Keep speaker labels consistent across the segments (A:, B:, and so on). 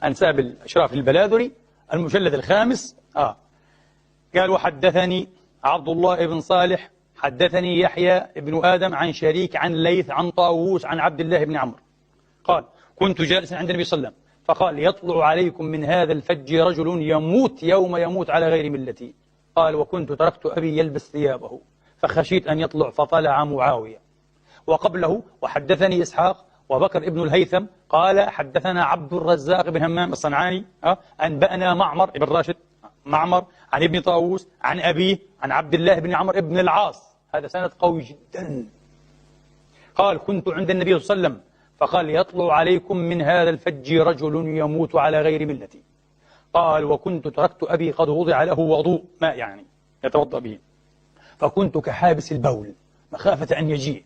A: أنساب الأشراف البلاذري المجلد الخامس. قال: وحدثني عبد الله بن صالح حدثني يحيى بن آدم عن شريك عن ليث عن طاووس عن عبد الله بن عمرو قال: كنت جالسا عند النبي صلى الله عليه وسلم فقال: يطلع عليكم من هذا الفج رجل يموت يوم يموت على غير ملتي. قال: وكنت تركت أبي يلبس ثيابه فخشيت أن يطلع فطلع معاوية. وقبله: وحدثني إسحاق وبكر ابن الهيثم قال: حدثنا عبد الرزاق بن همام الصنعاني أنبأنا معمر بن راشد معمر عن ابن طاووس عن أبيه عن عبد الله بن عمرو بن العاص. هذا سند قوي جدا. قال: كنت عند النبي صلى الله عليه وسلم فقال: يطلع عليكم من هذا الفج رجل يموت على غير ملتي. قال: وكنت تركت أبي قد وضع له وضوء ماء يعني يتوضأ به فكنت كحابس البول مخافة أن يجيء.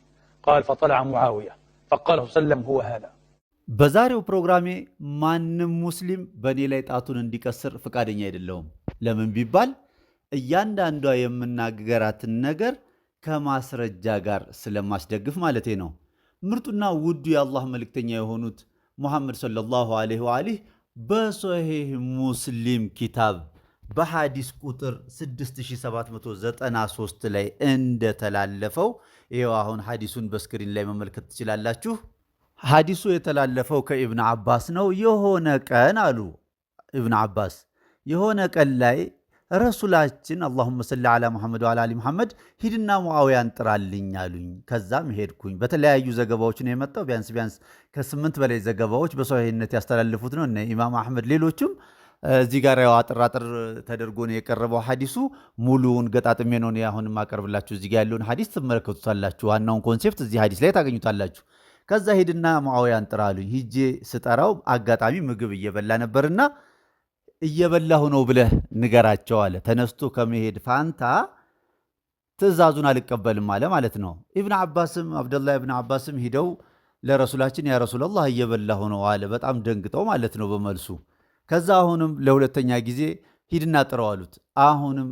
A: قال: فطلع معاوية فقال صلى الله عليه وسلم: هو هذا.
B: በዛሬው ፕሮግራሜ ማንም ሙስሊም በኔ ላይ ጣቱን እንዲቀስር ፍቃደኛ አይደለሁም። ለምን ቢባል እያንዳንዷ የምናገራትን ነገር ከማስረጃ ጋር ስለማስደግፍ ማለቴ ነው። ምርጡና ውዱ የአላህ መልእክተኛ የሆኑት ሙሐመድ ሰለላሁ ዐለይሂ ወአሊህ በሶሒህ ሙስሊም ኪታብ በሐዲስ ቁጥር 6793 ላይ እንደተላለፈው ይሄው አሁን ሐዲሱን በስክሪን ላይ መመልከት ትችላላችሁ። ሐዲሱ የተላለፈው ከኢብኑ አባስ ነው። የሆነ ቀን አሉ ኢብኑ አባስ የሆነ ቀን ላይ ረሱላችን አላሁመ ሰሊ ዐላ ሙሐመድ ወዐላ አሊ ሙሐመድ ሂድና ሙአዊያን ጥራልኝ አሉኝ። ከዛም ሄድኩኝ። በተለያዩ ዘገባዎች ነው የመጣው። ቢያንስ ከ8 በላይ ዘገባዎች በሶሒህነት ያስተላልፉት ነው እነ ኢማም አህመድ ሌሎችም። እዚህ ጋር ያው አጥራጥር ተደርጎ ነው የቀረበው ሐዲሱ። ሙሉውን ገጣጥሜ ነው አሁን ማቀርብላችሁ። እዚህ ጋር ያለውን ሐዲስ ትመለከቱታላችሁ። ዋናውን ኮንሴፕት እዚህ ሐዲስ ላይ ታገኙታላችሁ። ከዛ ሂድና ሙአዊያን ጥራሉኝ። ሂጄ ስጠራው አጋጣሚ ምግብ እየበላ ነበርና እየበላሁ ነው ብለህ ንገራቸው አለ። ተነስቶ ከመሄድ ፋንታ ትእዛዙን አልቀበልም አለ ማለት ነው። ኢብኑ አባስም አብደላህ ኢብኑ አባስም ሂደው ለረሱላችን ያ ረሱላህ እየበላሁ ነው አለ። በጣም ደንግጠው ማለት ነው በመልሱ። ከዛ አሁንም ለሁለተኛ ጊዜ ሂድና ጥራው አሉት። አሁንም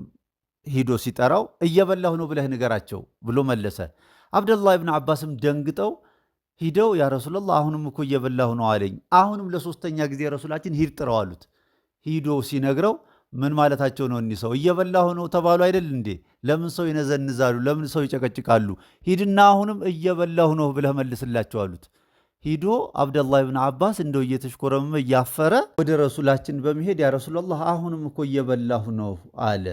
B: ሂዶ ሲጠራው እየበላሁ ነው ብለህ ንገራቸው ብሎ መለሰ። አብደላህ ኢብኑ አባስም ደንግጠው ሂደው ያ ረሱላህ አሁንም እኮ እየበላሁ ነው አለኝ። አሁንም ለሶስተኛ ጊዜ ረሱላችን ሂድ ጥራው አሉት። ሂዶ ሲነግረው ምን ማለታቸው ነው? እኒህ ሰው እየበላሁ ነው ተባሉ አይደል እንዴ? ለምን ሰው ይነዘንዛሉ? ለምን ሰው ይጨቀጭቃሉ? ሂድና አሁንም እየበላሁ ነው ብለህ መልስላቸው አሉት። ሂዶ አብደላህ ኢብኑ አባስ እንደው እየተሽኮረመመ እያፈረ ወደ ረሱላችን በመሄድ ያ ረሱላህ አሁንም እኮ እየበላሁ ነው አለ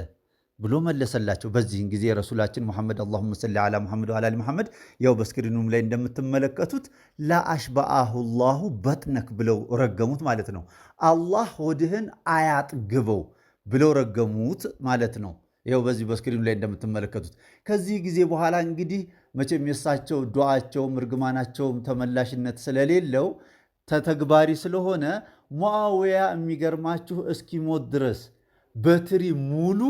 B: ብሎ መለሰላቸው። በዚህን ጊዜ ረሱላችን ሙሐመድ አላሁመ ሰሊ ዐላ ሙሐመድ ወዐላ አሊ ሙሐመድ ያው በስክሪኑም ላይ እንደምትመለከቱት ላአሽበአሁ ላሁ በጥነክ ብለው ረገሙት ማለት ነው። አላህ ሆድህን አያጥግበው ብለው ረገሙት ማለት ነው። ያው በዚህ በስክሪኑ ላይ እንደምትመለከቱት። ከዚህ ጊዜ በኋላ እንግዲህ መቼም የሳቸው ዱዓቸውም እርግማናቸውም ተመላሽነት ስለሌለው ተተግባሪ ስለሆነ ሙአዊያ የሚገርማችሁ እስኪሞት ድረስ በትሪ ሙሉ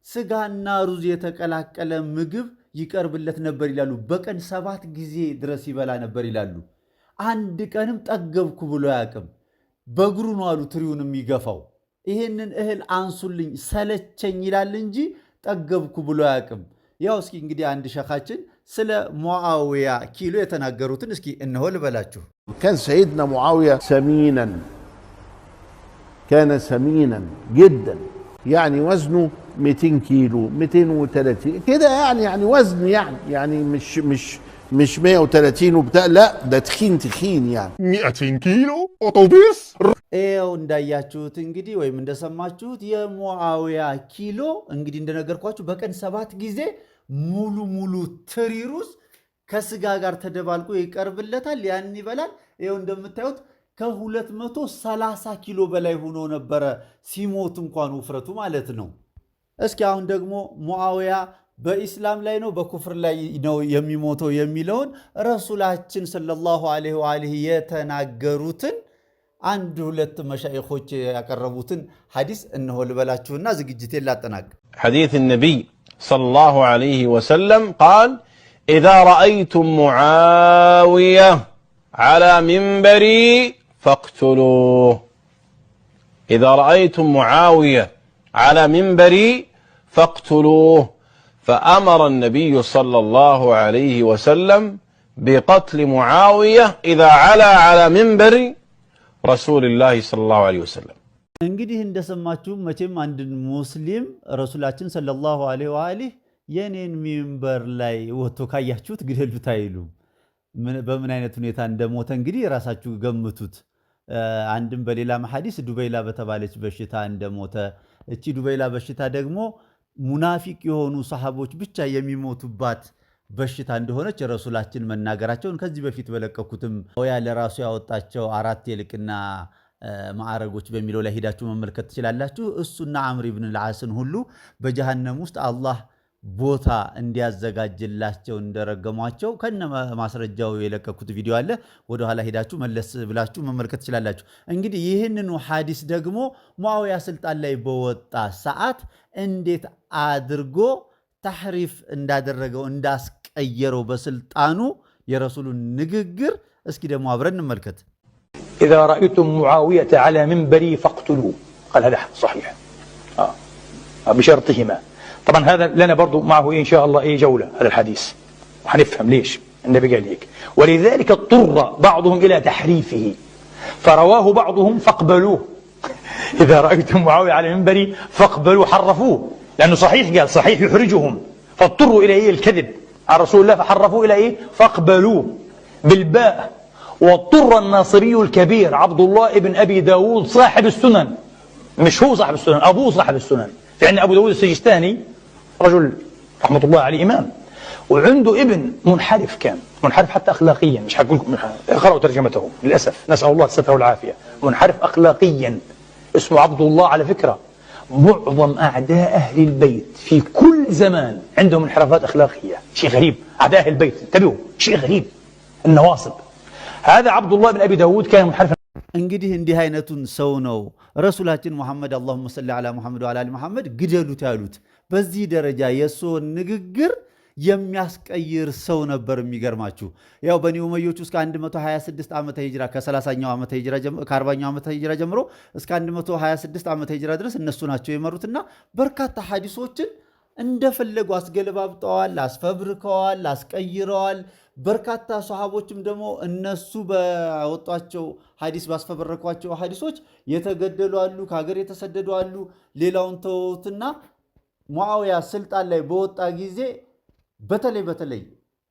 B: ስጋና ሩዝ የተቀላቀለ ምግብ ይቀርብለት ነበር ይላሉ። በቀን 7 ጊዜ ድረስ ይበላ ነበር ይላሉ። አንድ ቀንም ጠገብኩ ብሎ አያውቅም። በእግሩ ነው አሉ ትሪውን የሚገፋው። ይሄንን እህል አንሱልኝ ሰለቸኝ ይላል እንጂ ጠገብኩ ብሎ አያውቅም። ያው እስኪ እንግዲህ አንድ ሸኻችን ስለ ሙአዊያ ኪሎ የተናገሩትን እስኪ እነሆ ልበላችሁ።
C: كان سيدنا معاوية كان سمينا جدا يعني وزنه 200 كيلو 230 كده يعني وزن يعني مش 130 وبتاع لا ده تخين يعني
D: 200 كيلو أوتوبيس
B: ኤው እንዳያችሁት እንግዲህ ወይም እንደሰማችሁት የሙአዊያ ኪሎ እንግዲህ እንደነገርኳችሁ በቀን 7 ጊዜ ሙሉ ትሪ ሩዝ ከስጋ ጋር ተደባልቆ ይቀርብለታል። ያን ይበላል። ኤው እንደምታዩት ከ230 ኪሎ በላይ ሆኖ ነበረ ሲሞት እንኳን ውፍረቱ ማለት ነው። እስኪ አሁን ደግሞ ሙአዊያ በኢስላም ላይ ነው በኩፍር ላይ ነው የሚሞተው የሚለውን ረሱላችን ሰለላሁ ዐለይሂ ወአሊሂ የተናገሩትን አንድ ሁለት መሻይኾች ያቀረቡትን ሐዲስ እነሆ ልበላችሁና ዝግጅቴን ላጠናቅ።
E: حديث النبي صلى الله عليه وسلم قال إذا رأيتم معاوية على منبري فاقتلوه إذا رأيتم معاوية على منبري فاقتلوه فأمر النبي صلى الله عليه وسلم بقتل معاوية إذا علا على منبري رسول الله صلى الله عليه وسلم.
B: እንግዲህ እንደሰማችሁ መቼም አንድ ሙስሊም ረሱላችን ሰለላሁ ዐለይሂ ወአሊህ የኔን ሚንበር ላይ ወጥቶ ካያችሁት ግደሉት አይሉም። በምን አይነት ሁኔታ እንደሞተ እንግዲህ ራሳችሁ ገምቱት። አንድም በሌላ ሐዲስ ዱበይላ በተባለች በሽታ እንደሞተ፣ እቺ ዱበይላ በሽታ ደግሞ ሙናፊቅ የሆኑ ሰሃቦች ብቻ የሚሞቱባት በሽታ እንደሆነች ረሱላችን መናገራቸውን ከዚህ በፊት በለቀኩትም ያ ለራሱ ያወጣቸው 4 የልቅና ማዕረጎች በሚለው ላይ ሄዳችሁ መመልከት ትችላላችሁ። እሱና አምር ኢብኑ አልዓስን ሁሉ በጀሃነም ውስጥ አላህ ቦታ እንዲያዘጋጅላቸው እንደረገሟቸው ከነ ማስረጃው የለቀኩት ቪዲዮ አለ። ወደ ኋላ ሄዳችሁ መለስ ብላችሁ መመልከት ትችላላችሁ። እንግዲህ ይህንኑ ሐዲስ ደግሞ ሙአዊያ ስልጣን ላይ በወጣ ሰዓት እንዴት አድርጎ ተሕሪፍ እንዳደረገው እንዳስቀየረው በስልጣኑ የረሱሉን ንግግር እስኪ ደግሞ አብረን እንመልከት።
A: إذا رأيتم معاوية على منبري فاقتلوه. قال هذا صحيح بشرطهما. طبعا هذا لنا برضو معه إن شاء الله جولة هذا الحديث وحنفهم ليش النبي قال هيك. ولذلك اضطر بعضهم إلى تحريفه فرواه بعضهم فاقبلوه. إذا رأيتم معاوية على منبري فاقبلوه، حرفوه لأنه صحيح، قال صحيح يحرجهم فاضطروا إلى الكذب عن رسول الله فحرفوه إلى فاقبلوه بالباء. واضطر الناصري الكبير عبد الله ابن أبي داود صاحب السنن، مش هو صاحب السنن، أبوه صاحب السنن، في عندنا أبو داود السجستاني رجل رحمة الله عليه إمام، وعنده ابن منحرف، كان منحرف حتى أخلاقيا، مش حقول لكم اقرأوا ترجمته للأسف، نسأل الله الستر والعافية، منحرف أخلاقيا اسمه عبد الله. على فكرة معظم أعداء أهل البيت في كل زمان عندهم انحرافات أخلاقية، شيء غريب. أعداء أهل البيت انتبهوا، شيء غريب، النواصب. هذا عبد الله بن أبي داود كان منحرفا.
B: እንግዲህ እንዲህ አይነቱን ሰው ነው ረሱላችን መሐመድ اللهم صل على محمد وعلى ال محمد ግደሉት ያሉት። በዚህ ደረጃ የሱን ንግግር የሚያስቀይር ሰው ነበር። የሚገርማችሁ ያው በኒ ኡመዮች እስከ 126 ዓመተ ሂጅራ ከ30ኛው ዓመተ ሂጅራ ከ40ኛው ዓመተ ሂጅራ ጀምሮ እስከ 126 ዓመተ ሂጅራ ድረስ እነሱ ናቸው የመሩትና በርካታ ሐዲሶችን እንደፈለጉ አስገለባብጠዋል፣ አስፈብርከዋል፣ አስቀይረዋል። በርካታ ሷሃቦችም ደግሞ እነሱ በወጣቸው ሐዲስ ባስፈበረኳቸው ሐዲሶች የተገደሉ አሉ፣ ከሀገር የተሰደዱ አሉ። ሌላውን ተውትና ሙአዊያ ስልጣን ላይ በወጣ ጊዜ በተለይ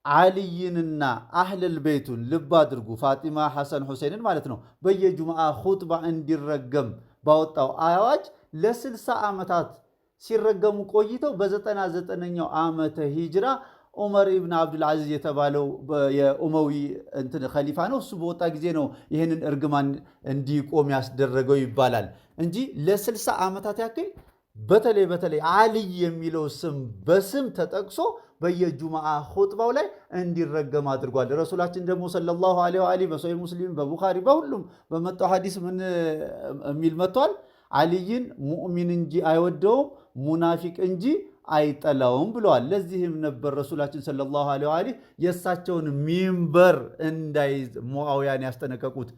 B: አልይንና አህለል ቤቱን ልብ አድርጉ፣ ፋጢማ፣ ሐሰን፣ ሁሴንን ማለት ነው በየጁምዓ ኹጥባ እንዲረገም ባወጣው አዋጅ ለ60 ዓመታት ሲረገሙ ቆይተው በ99ኛው ዓመተ ሂጅራ ዑመር ኢብኑ አብዱል አዚዝ የተባለው የኡመዊ ኸሊፋ ነው። እሱ በወጣ ጊዜ ነው ይህንን እርግማን እንዲቆም ያስደረገው ይባላል እንጂ ለ60 ዓመታት ያክል በተለይ አልይ የሚለው ስም በስም ተጠቅሶ በየጁምዓ ኹጥባው ላይ እንዲረገም አድርጓል። ረሱላችን ደግሞ ሰለላሁ ዐለይሂ ወአሊሂ በሶሒህ ሙስሊም በቡኻሪ በሁሉም በመጣው ሐዲስ ምን የሚል መጥቷል? አልይን ሙእሚን እንጂ አይወደውም ሙናፊቅ እንጂ አይጠላውም ብለዋል። ለዚህም ነበር ረሱላችን ሰለላሁ ዐለይሂ ወአሊሂ የእሳቸውን ሚንበር እንዳይዝ ሙአዊያን ያስጠነቀቁት፣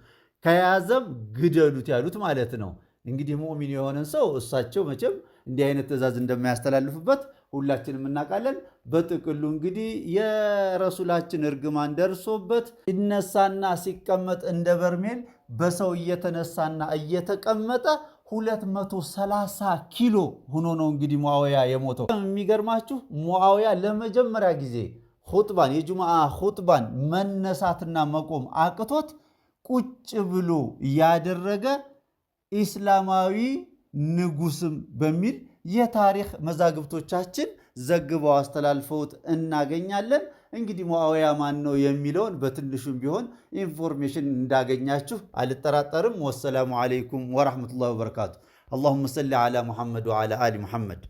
B: ከያዘም ግደሉት ያሉት ማለት ነው። እንግዲህ ሙእሚን የሆነን ሰው እሳቸው መቼም እንዲህ አይነት ትእዛዝ እንደማያስተላልፉበት ሁላችንም እናውቃለን። በጥቅሉ እንግዲህ የረሱላችን እርግማን ደርሶበት ይነሳና ሲቀመጥ እንደ በርሜል በሰው እየተነሳና እየተቀመጠ 230 ኪሎ ሆኖ ነው እንግዲህ ሙአዊያ የሞተው። የሚገርማችሁ ሙአዊያ ለመጀመሪያ ጊዜ ኹጥባን የጁምዓ ኹጥባን መነሳትና መቆም አቅቶት ቁጭ ብሎ ያደረገ ኢስላማዊ ንጉስም በሚል የታሪክ መዛግብቶቻችን ዘግበው አስተላልፈውት እናገኛለን። እንግዲህ ሙአዊያ ማን ነው የሚለውን በትንሹም ቢሆን ኢንፎርሜሽን እንዳገኛችሁ አልጠራጠርም። ወሰላሙ አለይኩም ወራህመቱላሂ ወበረካቱ። اللهم صل على محمد وعلى آل محمد